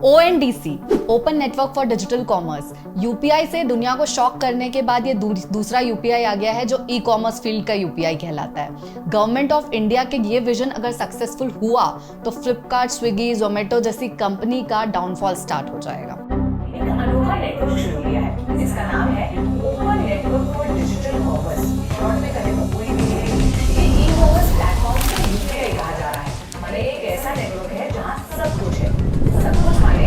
ONDC open network for digital commerce, UPI से दुनिया को शॉक करने के बाद ये दूसरा यूपीआई आ गया है जो ई कॉमर्स फील्ड का यूपीआई कहलाता है। गवर्नमेंट ऑफ इंडिया के ये विजन अगर सक्सेसफुल हुआ तो फ्लिपकार्ट, स्विगी, जोमेटो जैसी कंपनी का डाउनफॉल स्टार्ट हो जाएगा। एक अनोखा नेटवर्क शुरू किया है जिसका नाम है open network for digital commerce. Short में कहें तो ONDC। ये ई कॉमर्स प्लेटफॉर्म को यूपीआई कहा जा रहा है। माने एक ऐसा नेटवर्क है जहां सब कुछ है। सब कुछ माने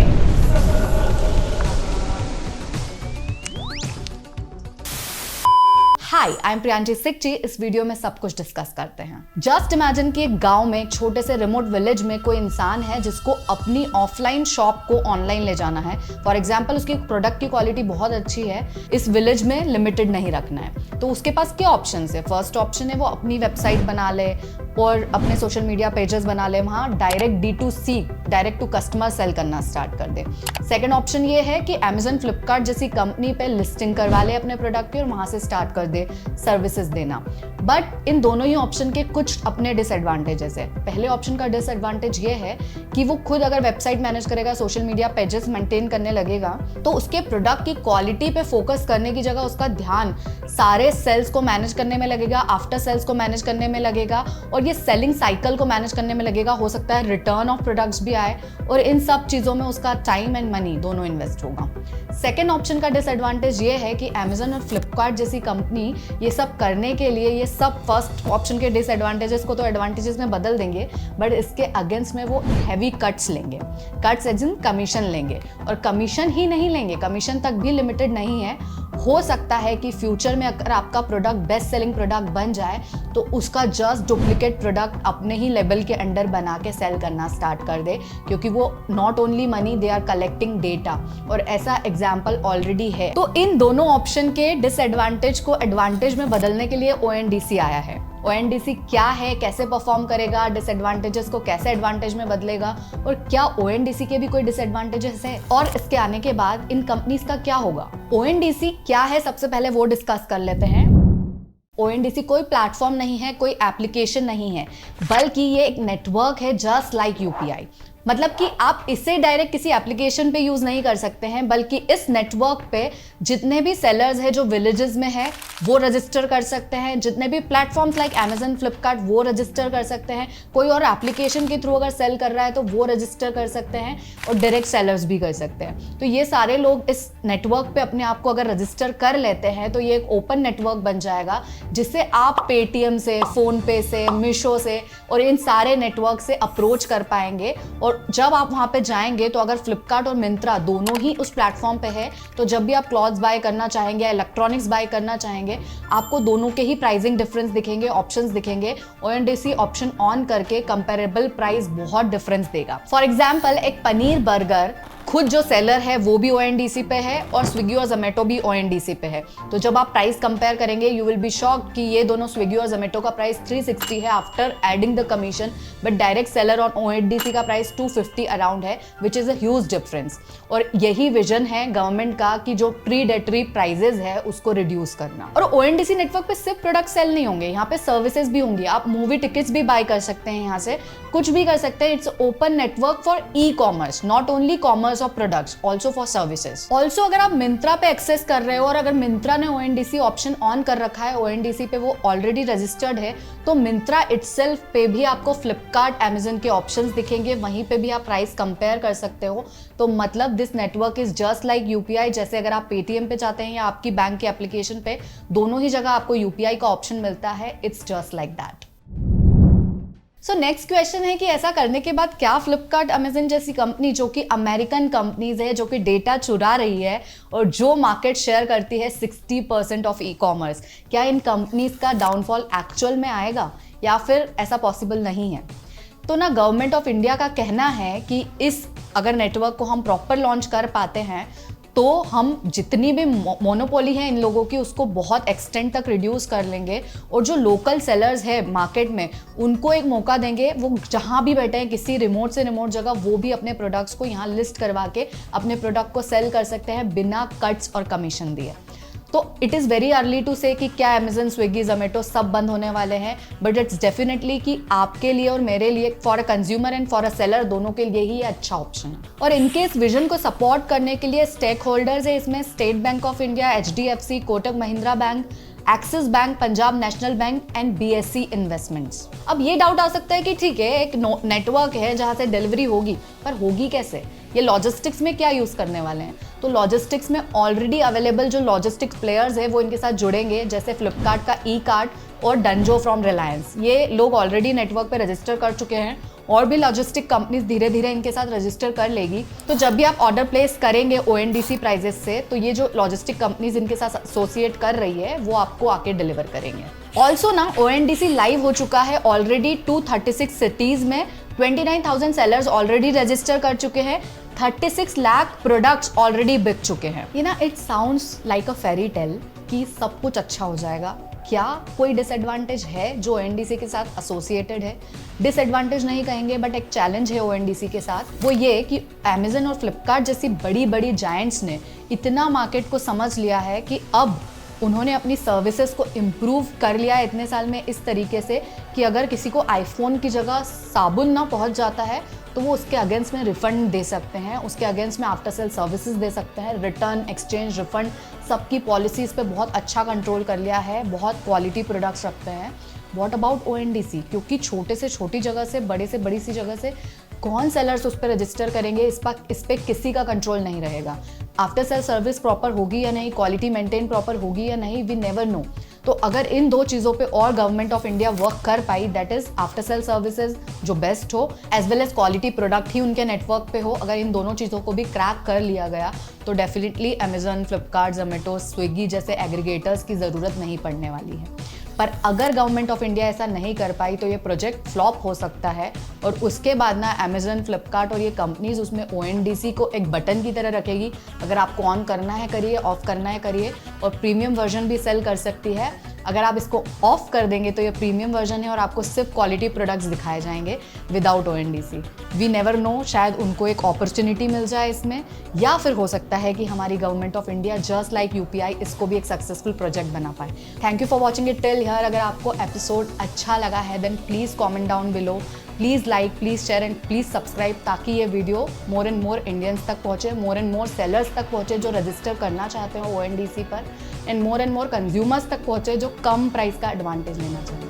हाय, आई एम प्रियांशी सिक्ची। इस वीडियो में सब कुछ डिस्कस करते हैं। जस्ट इमेजिन कि एक गांव में, एक छोटे से रिमोट विलेज में कोई इंसान है जिसको अपनी ऑफलाइन शॉप को ऑनलाइन ले जाना है। फॉर एग्जांपल, उसकी प्रोडक्ट की क्वालिटी बहुत अच्छी है, इस विलेज में लिमिटेड नहीं रखना है, तो उसके पास क्या ऑप्शन है? फर्स्ट ऑप्शन है वो अपनी वेबसाइट बना ले और अपने सोशल मीडिया पेजेस बना ले, वहाँ direct D2C, direct to customer sale करना स्टार्ट कर दे। सेकेंड ऑप्शन ये है कि Amazon, फ्लिपकार्ट जैसी कंपनी पे लिस्टिंग करवा ले अपने प्रोडक्ट की और वहाँ से स्टार्ट कर दे सर्विसेज देना। बट इन दोनों ही ऑप्शन के कुछ अपने डिसएडवांटेजेस है। पहले ऑप्शन का डिसएडवांटेज ये है कि वो खुद अगर वेबसाइट मैनेज करेगा, सोशल मीडिया पेजेस मेंटेन करने लगेगा, तो उसके प्रोडक्ट की क्वालिटी पे फोकस करने की जगह उसका ध्यान सारे सेल्स को मैनेज करने में लगेगा, आफ्टर सेल्स को मैनेज करने में लगेगा और ये सेलिंग साइकिल को मैनेज करने में लगेगा। हो सकता है रिटर्न ऑफ प्रोडक्ट्स भी आए और इन सब चीज़ों में उसका टाइम एंड मनी दोनों इन्वेस्ट होगा। सेकेंड ऑप्शन का डिसएडवांटेज ये है कि Amazon और फ्लिपकार्ट जैसी कंपनी ये सब करने के लिए, ये सब फर्स्ट ऑप्शन के डिसएडवांटेजेस को तो एडवांटेजेस में बदल देंगे, बट इसके अगेंस्ट में वो हैवी कट्स लेंगे। कट्स एज इन कमीशन लेंगे, और कमीशन ही नहीं लेंगे, कमीशन तक भी लिमिटेड नहीं है। हो सकता है कि फ्यूचर में अगर आपका प्रोडक्ट बेस्ट सेलिंग प्रोडक्ट बन जाए तो उसका जस्ट डुप्लीकेट प्रोडक्ट अपने ही लेबल के अंडर बना के सेल करना स्टार्ट कर दे, क्योंकि वो not only money, they are collecting data, और ऐसा एग्जाम्पल ऑलरेडी है। तो इन दोनों ऑप्शन के डिसएडवांटेज को एडवांटेज में बदलने के लिए ONDC आया है। ONDC क्या है, कैसे परफॉर्म करेगा, डिसएडवांटेजेस को कैसे एडवांटेज में बदलेगा, और क्या ONDC के भी कोई डिसएडवांटेजेस है, और इसके आने के बाद इन कंपनीज का क्या होगा। ONDC क्या है, सबसे पहले वो डिस्कस कर लेते हैं। ONDC कोई प्लेटफॉर्म नहीं है, कोई एप्लीकेशन नहीं है, बल्कि ये एक नेटवर्क है जस्ट लाइक यूपीआई। मतलब कि आप इसे डायरेक्ट किसी एप्लीकेशन पे यूज नहीं कर सकते हैं, बल्कि इस नेटवर्क पे जितने भी सेलर्स हैं जो विलेजेस में है वो रजिस्टर कर सकते हैं, जितने भी प्लेटफॉर्म्स लाइक Amazon, फ्लिपकार्ट वो रजिस्टर कर सकते हैं, कोई और एप्लीकेशन के थ्रू अगर सेल कर रहा है तो वो रजिस्टर कर सकते हैं, और डायरेक्ट सेलर्स भी कर सकते हैं। तो ये सारे लोग इस नेटवर्क पे अपने आप को अगर रजिस्टर कर लेते हैं तो ये एक ओपन नेटवर्क बन जाएगा, जिससे आप पेटीएम से, फोन पे से, मीशो से और इन सारे नेटवर्क से अप्रोच कर पाएंगे। और जब आप वहां पे जाएंगे तो अगर फ्लिपकार्ट और मिंत्रा दोनों ही उस प्लेटफॉर्म पे है, तो जब भी आप क्लॉथ्स बाय करना चाहेंगे या इलेक्ट्रॉनिक्स बाय करना चाहेंगे, आपको दोनों के ही प्राइसिंग डिफरेंस दिखेंगे, ऑप्शंस दिखेंगे। ONDC ऑप्शन ऑन करके कंपेरेबल प्राइस बहुत डिफरेंस देगा। फॉर एग्जाम्पल, एक पनीर बर्गर खुद जो सेलर है वो भी ONDC पे है और स्विगी और जोमेटो भी ONDC पे है। तो जब आप प्राइस कंपेयर करेंगे, यू विल बी शॉक्ड कि ये दोनों स्विगी और जोमेटो का प्राइस 360 है after adding the commission, but direct seller on ONDC का प्राइस 250 अराउंड है, which is a huge difference. और यही विजन है गवर्नमेंट का कि जो प्रीडेटरी प्राइजेस है उसको रिड्यूस करना। और ONDC नेटवर्क पे सिर्फ प्रोडक्ट सेल नहीं होंगे, यहाँ पे सर्विसेज भी होंगी। आप मूवी टिकट्स भी बाय कर सकते हैं, यहाँ से कुछ भी कर सकते हैं। It's open network for e commerce, not only commerce of products, also for services. Also अगर आप मिंत्रा पे एक्सेस कर रहे हो और अगर मिंत्रा ने ONDC ऑप्शन ऑन कर रखा है, ONDC पे वो ऑलरेडी रजिस्टर्ड है, तो मिंत्रा इटसेल्फ पे भी आपको फ्लिपकार्ट, Amazon के ऑप्शंस दिखेंगे, वहीं पे भी आप प्राइस कंपेयर कर सकते हो। तो मतलब this network is just like UPI. जैसे अगर आप पेटीएम पे जाते हैं या आपकी बैंक की एप्लीकेशन पे, दोनों ही जगह आपको यूपीआई का ऑप्शन मिलता है। It's just like that. So next question है कि ऐसा करने के बाद क्या फ्लिपकार्ट, Amazon जैसी कंपनी, जो कि अमेरिकन कंपनीज है, जो कि डेटा चुरा रही है और जो मार्केट शेयर करती है 60% ऑफ ई कॉमर्स, क्या इन कंपनीज का डाउनफॉल एक्चुअल में आएगा या फिर ऐसा पॉसिबल नहीं है? तो ना, गवर्नमेंट ऑफ इंडिया का कहना है कि इस अगर नेटवर्क को हम प्रॉपर लॉन्च कर पाते हैं तो हम जितनी भी मोनोपोली है इन लोगों की उसको बहुत एक्सटेंड तक रिड्यूस कर लेंगे, और जो लोकल सेलर्स है मार्केट में उनको एक मौका देंगे। वो जहाँ भी बैठे हैं, किसी रिमोट से रिमोट जगह, वो भी अपने प्रोडक्ट्स को यहाँ लिस्ट करवा के अपने प्रोडक्ट को सेल कर सकते हैं बिना कट्स और कमीशन दिए। तो it is very early to say कि क्या अमेजन, स्विगी, जोमेटो सब बंद होने वाले हैं, बट इट्स डेफिनेटली कि आपके लिए और मेरे लिए, for a consumer and for a seller, दोनों के लिए ही अच्छा ऑप्शन है। और इनके इस विजन को सपोर्ट करने के लिए स्टेक होल्डर्स है इसमें state bank of India, HDFC, Kotak Mahindra bank, axis bank, Punjab national bank and BSE investments. अब ये डाउट आ सकता है कि ठीक है, एक नेटवर्क है जहां से डिलीवरी होगी, पर होगी कैसे? ये लॉजिस्टिक्स में क्या यूज करने वाले हैं? तो लॉजिस्टिक्स में ऑलरेडी अवेलेबल जो लॉजिस्टिक्स प्लेयर्स है वो इनके साथ जुड़ेंगे, जैसे फ्लिपकार्ट का ई-कार्ट और डंजो फ्रॉम रिलायंस। ये लोग ऑलरेडी नेटवर्क पे रजिस्टर कर चुके हैं और भी लॉजिस्टिक कंपनीज धीरे धीरे इनके साथ रजिस्टर कर लेगी। तो जब भी आप ऑर्डर प्लेस करेंगे ONDC प्राइजेस से, तो ये जो लॉजिस्टिक कंपनीज इनके साथ एसोसिएट कर रही है वो आपको आके डिलीवर करेंगे। ऑल्सो ना ONDC लाइव हो चुका है ऑलरेडी 236 सिटीज में, 29,000 सेलर्स ऑलरेडी रजिस्टर कर चुके हैं, 36 लाख प्रोडक्ट्स ऑलरेडी बिक चुके हैं। ये ना it sounds like a fairy tale कि सब कुछ अच्छा हो जाएगा। क्या कोई डिसएडवांटेज है जो ONDC के साथ एसोसिएटेड है? डिसएडवांटेज नहीं कहेंगे, बट एक चैलेंज है ONDC के साथ, वो ये कि अमेजन और फ्लिपकार्ट जैसी बड़ी बड़ी जायंट्स ने इतना मार्केट को समझ लिया है कि अब उन्होंने अपनी सर्विसेज को इम्प्रूव कर लिया है इतने साल में इस तरीके से कि अगर किसी को आईफोन की जगह साबुन ना पहुंच जाता है तो वो उसके अगेंस्ट में रिफंड दे सकते हैं, उसके अगेंस्ट में आफ्टर सेल सर्विसेज दे सकते हैं, रिटर्न, एक्सचेंज, रिफंड, सबकी पॉलिसीज़ पे बहुत अच्छा कंट्रोल कर लिया है, बहुत क्वालिटी प्रोडक्ट्स रखते हैं। What about ONDC? क्योंकि छोटे से छोटी जगह से बड़ी सी जगह से कौन सेलर्स उस पर रजिस्टर करेंगे, इस पर किसी का कंट्रोल नहीं रहेगा। आफ्टर सेल सर्विस प्रॉपर होगी या नहीं, क्वालिटी मेंटेन प्रॉपर होगी या नहीं, वी नेवर नो। तो अगर इन दो चीज़ों पे और गवर्नमेंट ऑफ इंडिया वर्क कर पाई, that is after sale services जो बेस्ट हो, as well as quality product ही उनके नेटवर्क पे हो, अगर इन दोनों चीज़ों को भी क्रैक कर लिया गया तो definitely Amazon, Flipkart, Zomato, Swiggy जैसे एग्रीगेटर्स की ज़रूरत नहीं पड़ने वाली है। पर अगर गवर्नमेंट ऑफ इंडिया ऐसा नहीं कर पाई तो ये प्रोजेक्ट फ्लॉप हो सकता है और उसके बाद ना अमेजन, फ्लिपकार्ट और ये कंपनीज उसमें ONDC को एक बटन की तरह रखेगी। अगर आपको ऑन करना है करिए, ऑफ करना है करिए, और प्रीमियम वर्जन भी सेल कर सकती है। अगर आप इसको ऑफ कर देंगे तो ये प्रीमियम वर्जन है और आपको सिर्फ क्वालिटी प्रोडक्ट्स दिखाए जाएंगे without ONDC। We never know, शायद उनको एक अपॉर्चुनिटी मिल जाए इसमें, या फिर हो सकता है कि हमारी government of India just like UPI इसको भी एक सक्सेसफुल प्रोजेक्ट बना पाए। Thank you for watching it till here. अगर आपको एपिसोड अच्छा लगा है then please comment down below, please like, please share and please subscribe, ताकि ये video more and more Indians तक पहुँचे, मोर एंड मोर सेलर्स तक पहुँचे जो रजिस्टर करना चाहते हो ONDC पर, एंड मोर कंज्यूमर्स तक पहुँचे जो कम प्राइस का एडवांटेज लेना चाहते हैं।